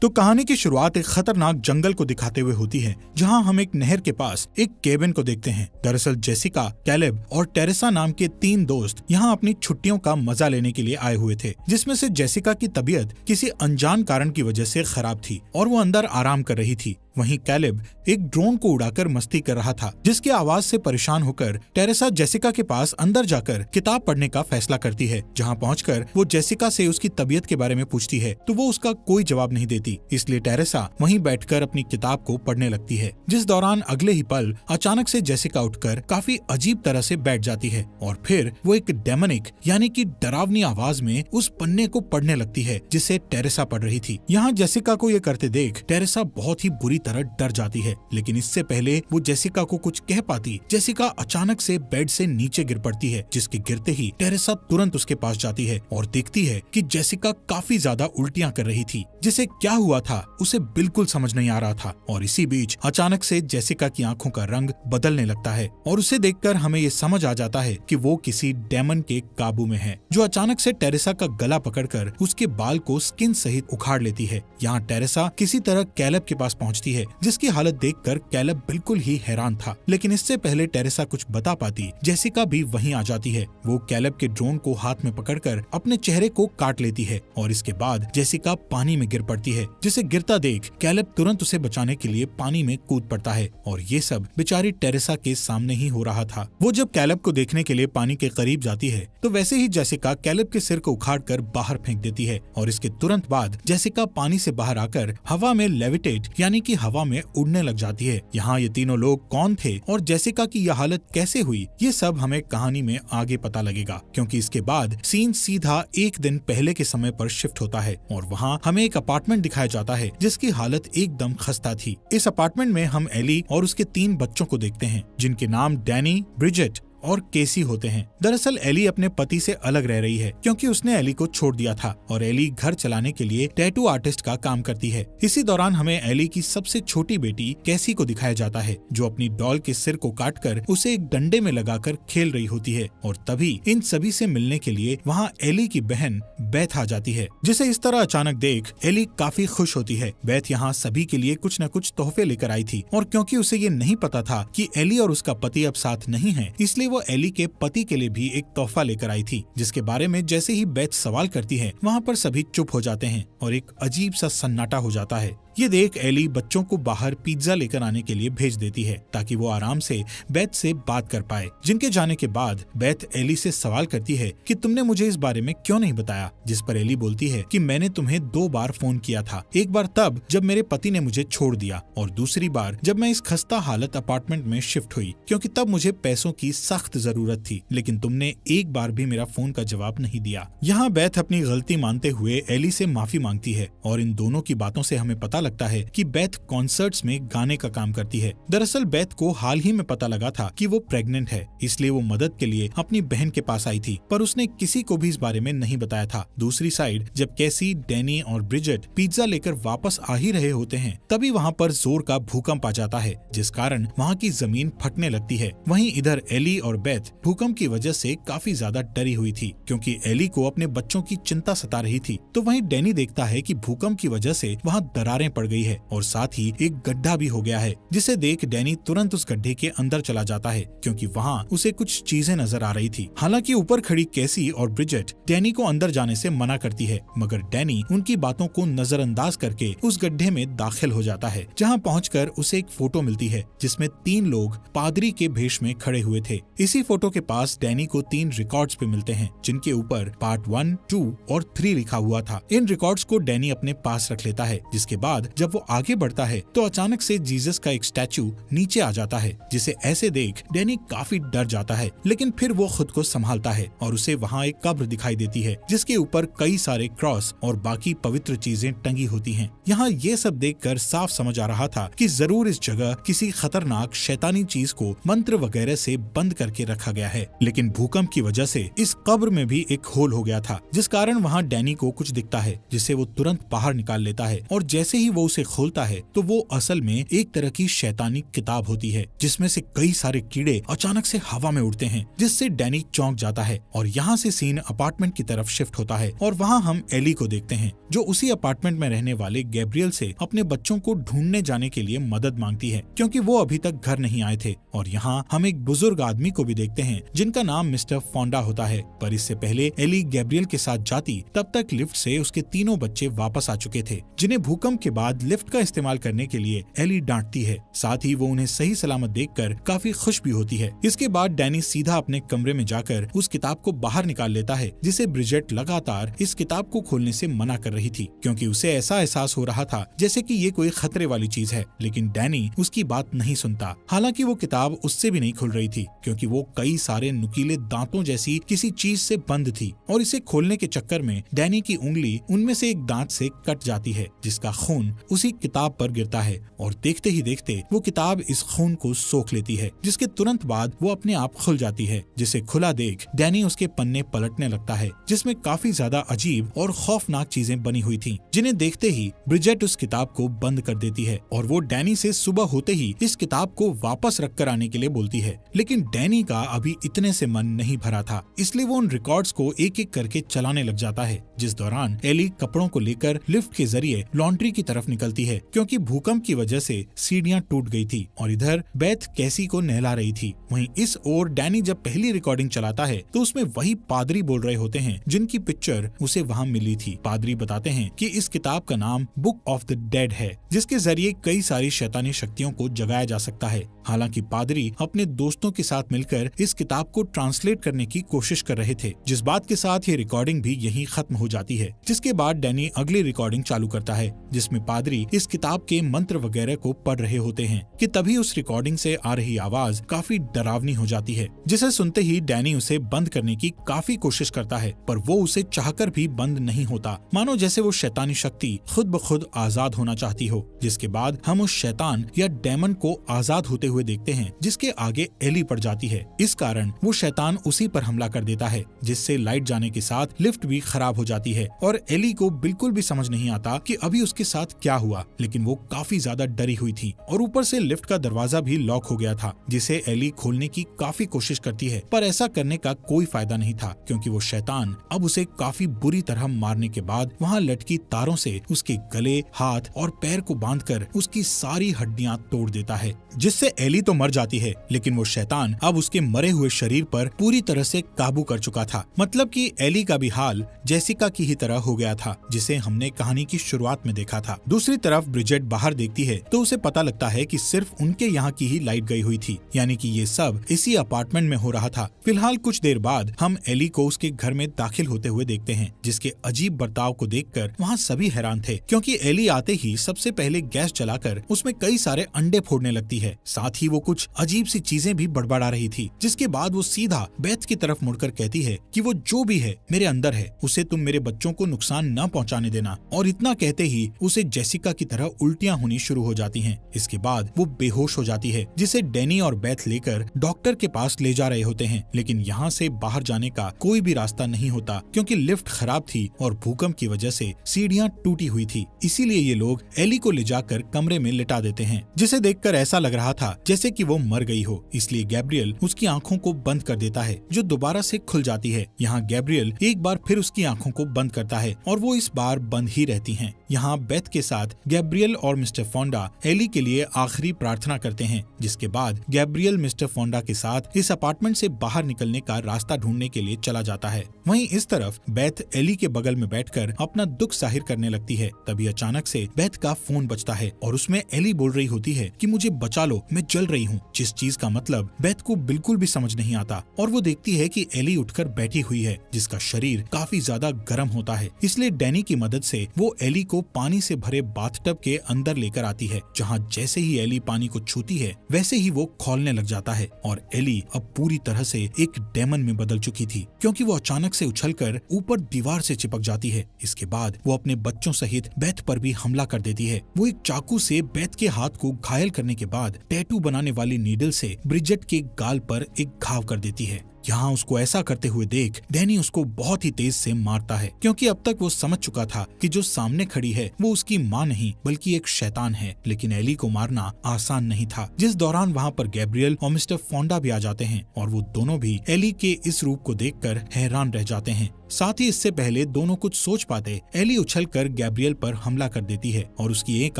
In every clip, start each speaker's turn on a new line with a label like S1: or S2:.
S1: तो कहानी की शुरुआत एक खतरनाक जंगल को दिखाते हुए होती है, जहां हम एक नहर के पास एक केबिन को देखते हैं। दरअसल जेसिका, कैलेब और टेरेसा नाम के 3 दोस्त यहां अपनी छुट्टियों का मजा लेने के लिए आए हुए थे, जिसमें से जेसिका की तबीयत किसी अनजान कारण की वजह से खराब थी और वो अंदर आराम कर रही थी। वहीं कैलेब एक ड्रोन को उड़ाकर मस्ती कर रहा था, जिसकी आवाज से परेशान होकर टेरेसा जेसिका के पास अंदर जाकर किताब पढ़ने का फैसला करती है। जहां पहुंचकर वो जेसिका से उसकी तबीयत के बारे में पूछती है तो वो उसका कोई जवाब नहीं देती, इसलिए टेरेसा वहीं बैठकर अपनी किताब को पढ़ने लगती है। जिस दौरान अगले ही पल अचानक से जेसिका उठकर काफी अजीब तरह से बैठ जाती है और फिर वो एक डेमनिक यानी कि डरावनी आवाज में उस पन्ने को पढ़ने लगती है जिसे टेरेसा पढ़ रही थी। यहाँ जेसिका को ये करते देख टेरेसा बहुत ही बुरी तरह डर जाती है, लेकिन इससे पहले वो जेसिका को कुछ कह पाती, जेसिका अचानक से बेड से नीचे गिर पड़ती है, जिसके गिरते ही टेरेसा तुरंत उसके पास जाती है और देखती है कि जेसिका काफी ज्यादा उल्टियां कर रही थी। जिसे क्या हुआ था उसे बिल्कुल समझ नहीं आ रहा था और इसी बीच अचानक से जेसिका की आंखों का रंग बदलने लगता है और उसे देखकर हमें ये समझ आ जाता है कि वो किसी डेमन के काबू में है, जो अचानक से टेरेसा का गला पकड़कर उसके बाल को स्किन सहित उखाड़ लेती है। यहाँ टेरेसा किसी तरह कैलेब के पास पहुंचती है, जिसकी हालत देखकर कैलेब बिल्कुल ही हैरान था, लेकिन इससे पहले टेरेसा कुछ बता पाती जेसिका भी वहीं आ जाती है। वो कैलेब के ड्रोन को हाथ में पकड़कर अपने चेहरे को काट लेती है और इसके बाद जेसिका पानी में गिर पड़ती है, जिसे गिरता देख कैलेब तुरंत उसे बचाने के लिए पानी में कूद पड़ता है और ये सब बेचारी टेरेसा के सामने ही हो रहा था। वो जब कैलेब को देखने के लिए पानी के करीब जाती है तो वैसे ही जेसिका कैलेब के सिर को उखाड़कर बाहर फेंक देती है और इसके तुरंत बाद जेसिका पानी से बाहर आकर हवा में लेविटेट यानी कि हवा में उड़ने लग जाती है। यहाँ ये तीनों लोग कौन थे और जेसिका की यह हालत कैसे हुई, ये सब हमें कहानी में आगे पता लगेगा, क्योंकि इसके बाद सीन सीधा एक दिन पहले के समय पर शिफ्ट होता है और वहाँ हमें एक अपार्टमेंट दिखाया जाता है जिसकी हालत एकदम खस्ता थी। इस अपार्टमेंट में हम एली और उसके 3 बच्चों को देखते हैं, जिनके नाम डैनी, ब्रिजेट और केसी होते हैं। दरअसल एली अपने पति से अलग रह रही है क्योंकि उसने एली को छोड़ दिया था और एली घर चलाने के लिए टैटू आर्टिस्ट का काम करती है। इसी दौरान हमें एली की सबसे छोटी बेटी कैसी को दिखाया जाता है, जो अपनी डॉल के सिर को काटकर उसे एक डंडे में लगाकर खेल रही होती है और तभी इन सभी से मिलने के लिए वहाँ एली की बहन बेथ आ जाती है, जिसे इस तरह अचानक देख एली काफी खुश होती है। बेथ यहाँ सभी के लिए कुछ न कुछ तोहफे लेकर आई थी और क्योंकि उसे ये नहीं पता था कि एली और उसका पति अब साथ नहीं है, इसलिए वो एली के पति के लिए भी एक तोहफा लेकर आई थी, जिसके बारे में जैसे ही बेथ सवाल करती है वहाँ पर सभी चुप हो जाते हैं और एक अजीब सा सन्नाटा हो जाता है। ये देख एली बच्चों को बाहर पिज्जा लेकर आने के लिए भेज देती है ताकि वो आराम से बेथ से बात कर पाए। जिनके जाने के बाद बेथ एली से सवाल करती है कि तुमने मुझे इस बारे में क्यों नहीं बताया, जिस पर एली बोलती है कि मैंने तुम्हें 2 बार फोन किया था, एक बार तब जब मेरे पति ने मुझे छोड़ दिया और दूसरी बार जब मैं इस खस्ता हालत अपार्टमेंट में शिफ्ट हुई, क्योंकि तब मुझे पैसों की सख्त जरूरत थी, लेकिन तुमने एक बार भी मेरा फोन का जवाब नहीं दिया। यहाँ बेथ अपनी गलती मानते हुए एली से माफी मांगती है और इन दोनों की बातों से हमें पता लगता है कि बेथ कॉन्सर्ट्स में गाने का काम करती है। दरअसल बेथ को हाल ही में पता लगा था कि वो प्रेग्नेंट है, इसलिए वो मदद के लिए अपनी बहन के पास आई थी, पर उसने किसी को भी इस बारे में नहीं बताया था। दूसरी साइड जब कैसी, डैनी और ब्रिजेट पिज्जा लेकर वापस आ ही रहे होते हैं, तभी वहाँ पर जोर का भूकंप आ जाता है, जिस कारण वहाँ की जमीन फटने लगती है। वहीं इधर एली और बेथ भूकंप की वजह से काफी ज्यादा डरी हुई थी, क्योंकि एली को अपने बच्चों की चिंता सता रही थी। तो वहीं डैनी देखता है कि भूकंप की वजह से वहाँ दरारें पड़ गई है और साथ ही एक गड्ढा भी हो गया है, जिसे देख डैनी तुरंत उस गड्ढे के अंदर चला जाता है, क्योंकि वहाँ उसे कुछ चीजें नजर आ रही थी। हालांकि ऊपर खड़ी कैसी और ब्रिजेट डैनी को अंदर जाने से मना करती है, मगर डैनी उनकी बातों को नजरअंदाज करके उस गड्ढे में दाखिल हो जाता है, जहाँ पहुंचकर उसे एक फोटो मिलती है जिसमें 3 लोग पादरी के भेष में खड़े हुए थे। इसी फोटो के पास डैनी को 3 रिकॉर्ड्स भी मिलते हैं, जिनके ऊपर पार्ट 1, 2 और 3 लिखा हुआ था। इन रिकॉर्ड्स को डैनी अपने पास रख लेता है, जिसके बाद जब वो आगे बढ़ता है तो अचानक से जीसस का एक स्टैचू नीचे आ जाता है, जिसे ऐसे देख डैनी काफी डर जाता है, लेकिन फिर वो खुद को संभालता है और उसे वहाँ एक कब्र दिखाई देती है, जिसके ऊपर कई सारे क्रॉस और बाकी पवित्र चीजें टंगी होती हैं। यहाँ ये सब देखकर साफ समझ आ रहा था कि जरूर इस जगह किसी खतरनाक शैतानी चीज को मंत्र वगैरह से बंद करके रखा गया है, लेकिन भूकंप की वजह से इस कब्र में भी एक होल हो गया था, जिस कारण वहाँ डैनी को कुछ दिखता है, जिसे वो तुरंत बाहर निकाल लेता है और जैसे ही वो उसे खोलता है तो वो असल में एक तरह की शैतानी किताब होती है, जिसमें से कई सारे कीड़े अचानक से हवा में उड़ते हैं, जिससे डैनी चौंक जाता है। और यहाँ से सीन अपार्टमेंट की तरफ शिफ्ट होता है और वहाँ हम एली को देखते हैं, जो उसी अपार्टमेंट में रहने वाले गैब्रियल से अपने बच्चों को ढूंढने जाने के लिए मदद मांगती है, क्योंकि वो अभी तक घर नहीं आए थे। और यहाँ हम एक बुजुर्ग आदमी को भी देखते हैं जिनका नाम मिस्टर फोंडा होता है। पर इससे पहले एली गैब्रियल के साथ जाती तब तक लिफ्ट से उसके तीनों बच्चे वापस आ चुके थे, जिन्हें भूकंप के बाद लिफ्ट का इस्तेमाल करने के लिए एली डांटती है। साथ ही वो उन्हें सही सलामत देखकर काफी खुश भी होती है। इसके बाद डैनी सीधा अपने कमरे में जाकर उस किताब को बाहर निकाल लेता है, जिसे ब्रिजेट लगातार इस किताब को खोलने से मना कर रही थी, क्योंकि उसे ऐसा एहसास हो रहा था जैसे कि ये कोई खतरे वाली चीज है। लेकिन डैनी उसकी बात नहीं सुनता। हालांकि वो किताब उससे भी नहीं खुल रही थी, क्योंकि वो कई सारे नुकीले दांतों जैसी किसी चीज से बंद थी, और इसे खोलने के चक्कर में डैनी की उंगली उनमें से एक दांत से कट जाती है, जिसका खून उसी किताब पर गिरता है। और देखते ही देखते वो किताब इस खून को सोख लेती है, जिसके तुरंत बाद वो अपने आप खुल जाती है, जिसे खुला देख डैनी उसके पन्ने पलटने लगता है, जिसमें काफी ज्यादा अजीब और खौफनाक चीजें बनी हुई थी, जिन्हें देखते ही ब्रिजेट उस किताब को बंद कर देती है और वो डैनी से सुबह होते ही इस किताब को वापस रख कर आने के लिए बोलती है। लेकिन डैनी का अभी इतने से मन नहीं भरा था, इसलिए वो उन रिकॉर्ड्स को एक एक करके चलाने लग जाता है, जिस दौरान एली कपड़ों को लेकर लिफ्ट के जरिए लॉन्ड्री की तरफ निकलती है, क्योंकि भूकंप की वजह से सीढ़ियां टूट गई थी। और इधर बेथ कैसी को नहला रही थी। वहीं इस ओर डैनी जब पहली रिकॉर्डिंग चलाता है तो उसमें वही पादरी बोल रहे होते हैं जिनकी पिक्चर उसे वहाँ मिली थी। पादरी बताते हैं कि इस किताब का नाम बुक ऑफ द डेड है, जिसके जरिए कई सारी शैतानी शक्तियों को जगाया जा सकता है। हालांकि पादरी अपने दोस्तों के साथ मिलकर इस किताब को ट्रांसलेट करने की कोशिश कर रहे थे, जिस बात के साथ ये रिकॉर्डिंग भी यहीं खत्म हो जाती है। जिसके बाद डैनी अगली रिकॉर्डिंग चालू करता है, जिसमें पादरी इस किताब के मंत्र वगैरह को पढ़ रहे होते हैं कि तभी उस रिकॉर्डिंग से आ रही आवाज काफी डरावनी हो जाती है, जिसे सुनते ही डैनी उसे बंद करने की काफी कोशिश करता है, पर वो उसे चाहकर भी बंद नहीं होता, मानो जैसे वो शैतानी शक्ति खुद ब खुद आजाद होना चाहती हो। जिसके बाद हम उस शैतान या डेमन को आजाद होते हुए देखते हैं, जिसके आगे एली पड़ जाती है। इस कारण वो शैतान उसी पर हमला कर देता है, जिससे लाइट जाने के साथ लिफ्ट भी खराब हो जाती है और एली को बिल्कुल भी समझ नहीं आता कि अभी उसके साथ क्या हुआ। लेकिन वो काफी ज्यादा डरी हुई थी और ऊपर से लिफ्ट का दरवाजा भी लॉक हो गया था, जिसे एली खोलने की काफी कोशिश करती है, पर ऐसा करने का कोई फायदा नहीं था, क्योंकि वो शैतान अब उसे काफी बुरी तरह मारने के बाद वहाँ लटकी तारों से उसके गले, हाथ और पैर को बांधकर उसकी सारी हड्डियां तोड़ देता है, जिससे एली तो मर जाती है, लेकिन वो शैतान अब उसके मरे हुए शरीर पर पूरी तरह से काबू कर चुका था। मतलब कि एली का भी हाल जेसिका की ही तरह हो गया था, जिसे हमने कहानी की शुरुआत में देखा था। दूसरी तरफ ब्रिजेट बाहर देखती है तो उसे पता लगता है कि सिर्फ उनके यहाँ की ही लाइट गई हुई थी, यानी कि ये सब इसी अपार्टमेंट में हो रहा था। फिलहाल कुछ देर बाद हम एली को उसके घर में दाखिल होते हुए देखते हैं, जिसके अजीब बर्ताव को देखकर वहाँ सभी हैरान थे, क्योंकि एली आते ही सबसे पहले गैस जलाकर उसमें कई सारे अंडे फोड़ने लगती है। साथ ही वो कुछ अजीब सी चीजें भी बड़बड़ा रही थी, जिसके बाद वो सीधा बेथ की तरफ मुड़कर कहती है कि वो जो भी है मेरे अंदर है, उसे तुम मेरे बच्चों को नुकसान न पहुंचाने देना। और इतना कहते ही उसे जेसिका की तरह उल्टियां होनी शुरू हो जाती हैं। इसके बाद वो बेहोश हो जाती है, जिसे डैनी और बेथ लेकर डॉक्टर के पास ले जा रहे होते हैं। लेकिन यहाँ से बाहर जाने का कोई भी रास्ता नहीं होता, क्योंकि लिफ्ट खराब थी और भूकंप की वजह से सीढ़ियाँ टूटी हुई थी। इसीलिए ये लोग एली को ले जाकर कमरे में लिटा देते हैं, जिसे देखकर ऐसा लग रहा था जैसे कि वो मर गई हो। इसलिए गैब्रियल उसकी आंखों को बंद कर देता है, जो दोबारा से खुल जाती है। यहाँ गैब्रियल एक बार फिर उसकी आंखों को बंद करता है और वो इस बार बंद ही रहती हैं। यहाँ बेथ के साथ गैब्रियल और मिस्टर फोंडा एली के लिए आखिरी प्रार्थना करते हैं, जिसके बाद गैब्रियल मिस्टर फोंडा के साथ इस अपार्टमेंट से बाहर निकलने का रास्ता ढूंढने के लिए चला जाता है। वहीं इस तरफ बेथ एली के बगल में बैठकर अपना दुख जाहिर करने लगती है। तभी अचानक से बेथ का फोन बजता है और उसमें एली बोल रही होती है कि मुझे बचा लो, मैं जल रही हूँ। जिस चीज का मतलब बेथ को बिल्कुल भी समझ नहीं आता और वो देखती है कि एली उठकर बैठी हुई है, जिसका शरीर काफी ज्यादा गर्म होता है। इसलिए डैनी की मदद से वो एली को पानी से भरे बाथटब के अंदर लेकर आती है, जहाँ जैसे ही एली पानी को छूती है वैसे ही वो खौलने लग जाता है और एली अब पूरी तरह से एक डेमन में बदल चुकी थी, क्योंकि वो अचानक से उछलकर ऊपर दीवार से चिपक जाती है। इसके बाद वो अपने बच्चों सहित बेथ पर भी हमला कर देती है। वो एक चाकू से बेथ के हाथ को घायल करने के बाद टैटू बनाने वाली नीडल से ब्रिजेट के गाल पर एक घाव कर देती है। यहाँ उसको ऐसा करते हुए देख डैनी उसको बहुत ही तेज से मारता है, क्योंकि अब तक वो समझ चुका था कि जो सामने खड़ी है वो उसकी माँ नहीं बल्कि एक शैतान है। लेकिन एली को मारना आसान नहीं था, जिस दौरान वहाँ पर गैब्रियल और मिस्टर फोंडा भी आ जाते हैं और वो दोनों भी एली के इस रूप को देखकर हैरान रह जाते हैं। साथ ही इससे पहले दोनों कुछ सोच पाते, एली उछलकर गैब्रियल पर हमला कर देती है और उसकी एक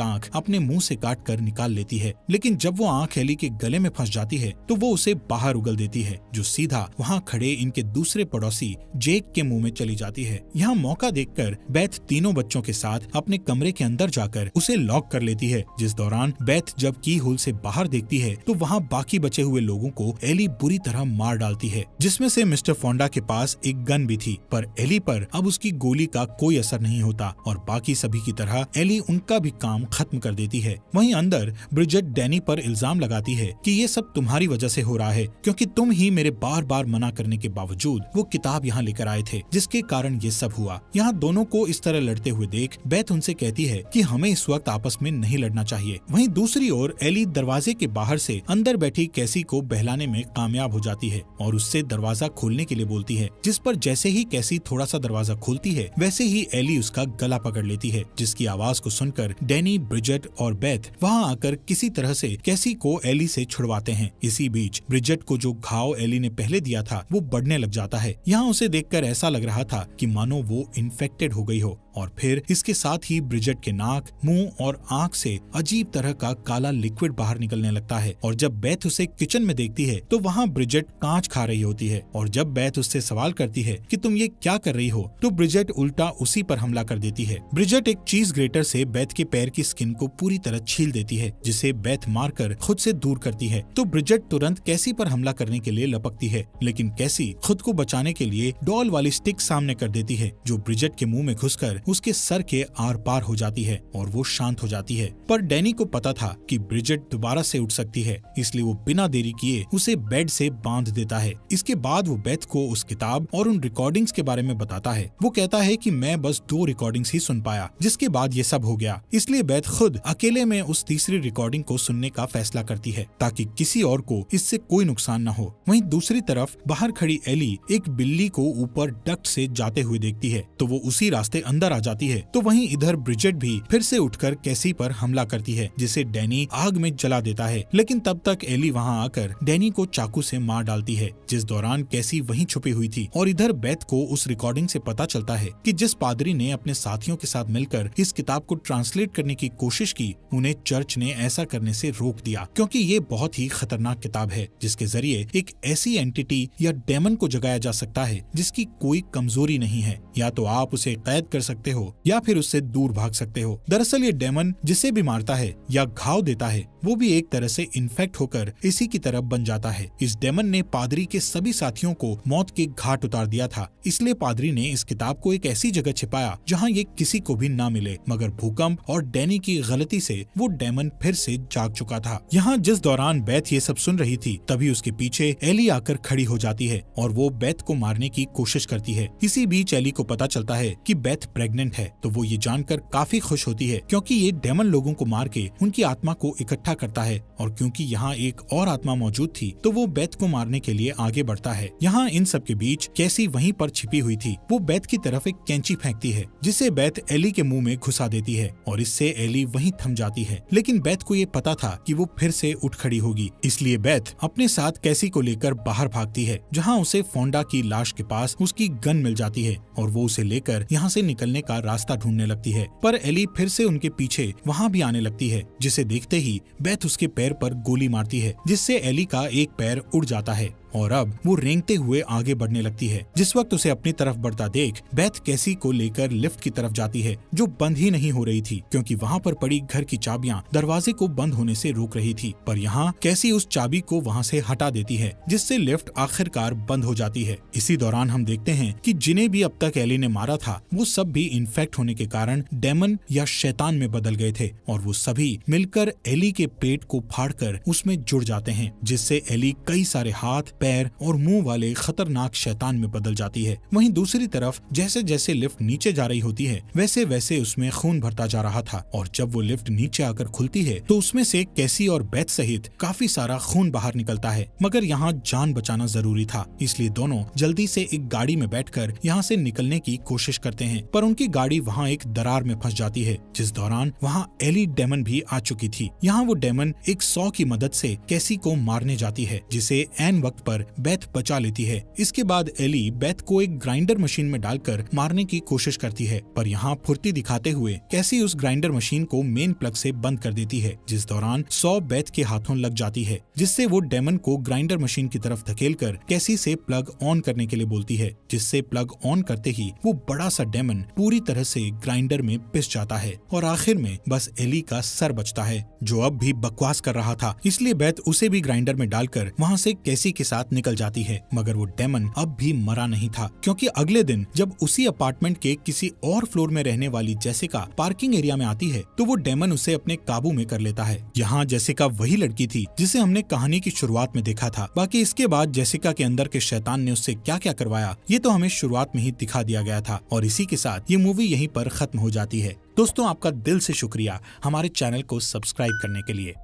S1: आंख अपने मुंह से काट कर निकाल लेती है। लेकिन जब वो आंख एली के गले में फंस जाती है तो वो उसे बाहर उगल देती है, जो सीधा वहाँ खड़े इनके दूसरे पड़ोसी जेक के मुंह में चली जाती है। यहाँ मौका देखकर बेथ तीनों बच्चों के साथ अपने कमरे के अंदर जाकर उसे लॉक कर लेती है, जिस दौरान बेथ जब की होल से बाहर देखती है तो वहाँ बाकी बचे हुए लोगों को एली बुरी तरह मार डालती है, जिसमें से मिस्टर फोंडा के पास एक गन भी थी। पर एली पर अब उसकी गोली का कोई असर नहीं होता और बाकी सभी की तरह एली उनका भी काम खत्म कर देती है। वहीं अंदर ब्रिजेट डैनी पर इल्जाम लगाती है कि ये सब तुम्हारी वजह से हो रहा है, क्योंकि तुम ही मेरे बार बार मना करने के बावजूद वो किताब यहाँ लेकर आए थे, जिसके कारण ये सब हुआ। यहाँ दोनों को इस तरह लड़ते हुए देख बेथ उनसे कहती है कि हमें इस वक्त आपस में नहीं लड़ना चाहिए। वहीं दूसरी ओर एली दरवाजे के बाहर से अंदर बैठी कैसी को बहलाने में कामयाब हो जाती है और उससे दरवाजा खोलने के लिए बोलती है, जिस पर जैसे ही कैसी थोड़ा सा दरवाजा खोलती है वैसे ही एली उसका गला पकड़ लेती है, जिसकी आवाज को सुनकर डैनी, ब्रिजेट और बेथ वहां आकर किसी तरह से कैसी को एली से छुड़वाते हैं। इसी बीच ब्रिजेट को जो घाव एली ने पहले दिया था वो बढ़ने लग जाता है। यहाँ उसे देखकर ऐसा लग रहा था कि मानो वो इन्फेक्टेड हो गई हो और फिर इसके साथ ही ब्रिजेट के नाक, मुंह और आंख से अजीब तरह का काला लिक्विड बाहर निकलने लगता है। और जब बेथ उसे किचन में देखती है तो वहाँ ब्रिजेट कांच खा रही होती है और जब बेथ उससे सवाल करती है कि तुम ये क्या कर रही हो तो ब्रिजेट उल्टा उसी पर हमला कर देती है। ब्रिजेट एक चीज ग्रेटर से बेथ के पैर की स्किन को पूरी तरह छील देती है, जिसे बेथ मारकर खुद से दूर करती है। तो ब्रिजेट तुरंत कैसी पर हमला करने के लिए लपकती है, लेकिन कैसी खुद को बचाने के लिए डॉल वाली स्टिक सामने कर देती है, जो ब्रिजेट के मुंह में घुसकर उसके सर के आर पार हो जाती है और वो शांत हो जाती है। पर डैनी को पता था कि ब्रिजेट दोबारा से उठ सकती है, इसलिए वो बिना देरी किए उसे बेड से बांध देता है। इसके बाद वो बेथ को उस किताब और उन रिकॉर्डिंग्स के बारे में बताता है। वो कहता है कि मैं बस 2 रिकॉर्डिंग्स ही सुन पाया, जिसके बाद ये सब हो गया। इसलिए बेथ खुद अकेले में उस तीसरी रिकॉर्डिंग को सुनने का फैसला करती है ताकि किसी और को इससे कोई नुकसान न हो। वहीं दूसरी तरफ बाहर खड़ी एली एक बिल्ली को ऊपर डक्ट से जाते हुए देखती है तो वो उसी रास्ते अंदर आ जाती है। तो वहीं इधर ब्रिजेट भी फिर से उठकर कैसी पर हमला करती है, जिसे डैनी आग में जला देता है। लेकिन तब तक एली वहां आकर डैनी को चाकू से मार डालती है, जिस दौरान कैसी वहीं छुपी हुई थी। और इधर बेथ को उस रिकॉर्डिंग से पता चलता है कि जिस पादरी ने अपने साथियों के साथ मिलकर इस किताब को ट्रांसलेट करने की कोशिश की, उन्हें चर्च ने ऐसा करने से रोक दिया, क्योंकि ये बहुत ही खतरनाक किताब है जिसके जरिए एक ऐसी एंटिटी या डेमन को जगाया जा सकता है जिसकी कोई कमजोरी नहीं है। या तो आप उसे कैद कर सकते हो या फिर उससे दूर भाग सकते हो। दरअसल ये डेमन जिसे भी मारता है या घाव देता है वो भी एक तरह से इन्फेक्ट होकर इसी की तरफ बन जाता है। इस डेमन ने पादरी के सभी साथियों को मौत के घाट उतार दिया था, इसलिए पादरी ने इस किताब को एक ऐसी जगह छिपाया जहां ये किसी को भी ना मिले। मगर भूकंप और डैनी की गलती से वो डेमन फिर से जाग चुका था। यहाँ जिस दौरान बेथ ये सब सुन रही थी तभी उसके पीछे एली आकर खड़ी हो जाती है और वो बेथ को मारने की कोशिश करती है। इसी बीच एली को पता चलता है कि बेथ प्रेग्नेंट है, तो वो ये जानकर काफी खुश होती है, क्योंकि ये डेमन लोगों को मार के उनकी आत्मा को इकट्ठा करता है। और क्योंकि यहाँ एक और आत्मा मौजूद थी तो वो बेथ को मारने के लिए आगे बढ़ता है। यहाँ इन सब के बीच कैसी वहीं पर छिपी हुई थी। वो बेथ की तरफ एक कैंची फेंकती है, जिसे बेथ एली के मुंह में घुसा देती है और इससे एली वहीं थम जाती है। लेकिन बेथ को ये पता था कि वो फिर से उठ खड़ी होगी, इसलिए बेथ अपने साथ कैसी को लेकर बाहर भागती है, जहाँ उसे फोंडा की लाश के पास उसकी गन मिल जाती है और वो उसे लेकर यहाँ से निकलने का रास्ता ढूंढने लगती है। पर एली फिर से उनके पीछे वहाँ भी आने लगती है, जिसे देखते ही बेथ उसके पैर पर गोली मारती है, जिससे एली का एक पैर उड़ जाता है और अब वो रेंगते हुए आगे बढ़ने लगती है। जिस वक्त उसे अपनी तरफ बढ़ता देख बेथ कैसी को लेकर लिफ्ट की तरफ जाती है, जो बंद ही नहीं हो रही थी, क्योंकि वहाँ पर पड़ी घर की चाबियां दरवाजे को बंद होने से रोक रही थी। पर यहाँ कैसी उस चाबी को वहाँ से हटा देती है, जिससे लिफ्ट आखिरकार बंद हो जाती है। इसी दौरान हम देखते हैं कि जिन्हें भी अब तक एली ने मारा था वो सब भी इन्फेक्ट होने के कारण डेमन या शैतान में बदल गए थे और वो सभी मिलकर एली के पेट को फाड़कर उसमें जुड़ जाते हैं, जिससे एली कई सारे हाथ, पैर और मुंह वाले खतरनाक शैतान में बदल जाती है। वहीं दूसरी तरफ जैसे जैसे लिफ्ट नीचे जा रही होती है वैसे वैसे उसमें खून भरता जा रहा था और जब वो लिफ्ट नीचे आकर खुलती है तो उसमें से कैसी और बेथ सहित काफी सारा खून बाहर निकलता है। मगर यहाँ जान बचाना जरूरी था, इसलिए दोनों जल्दी से एक गाड़ी में बैठकर यहाँ से निकलने की कोशिश करते हैं, पर उनकी गाड़ी वहाँ एक दरार में फंस जाती है, जिस दौरान वहाँ एली डेमन भी आ चुकी थी। यहाँ वो डेमन एक सॉ की मदद से कैसी को मारने जाती है, जिसे ऐन वक्त पर बेथ बचा लेती है। इसके बाद एली बेथ को एक ग्राइंडर मशीन में डालकर मारने की कोशिश करती है, पर यहाँ फुर्ती दिखाते हुए कैसी उस ग्राइंडर मशीन को मेन प्लग से बंद कर देती है, जिस दौरान सॉ बेथ के हाथों लग जाती है, जिससे वो डेमन को ग्राइंडर मशीन की तरफ धकेलकर कैसी से प्लग ऑन करने के लिए बोलती है, जिससे प्लग ऑन करते ही वो बड़ा सा डेमन पूरी तरह से ग्राइंडर में पिस जाता है और आखिर में बस एली का सर बचता है, जो अब भी बकवास कर रहा था। इसलिए बेथ उसे भी ग्राइंडर में डालकर वहाँ से कैसी के साथ निकल जाती है। मगर वो डेमन अब भी मरा नहीं था, क्योंकि अगले दिन जब उसी अपार्टमेंट के किसी और फ्लोर में रहने वाली जेसिका पार्किंग एरिया में आती है तो वो डेमन उसे अपने काबू में कर लेता है। यहाँ जेसिका वही लड़की थी जिसे हमने कहानी की शुरुआत में देखा था। बाकी इसके बाद जेसिका के अंदर के शैतान ने उससे क्या क्या करवाया ये तो हमें शुरुआत में ही दिखा दिया गया था और इसी के साथ ये मूवी यहीं पर खत्म हो जाती है। दोस्तों, आपका दिल से शुक्रिया हमारे चैनल को सब्सक्राइब करने के लिए।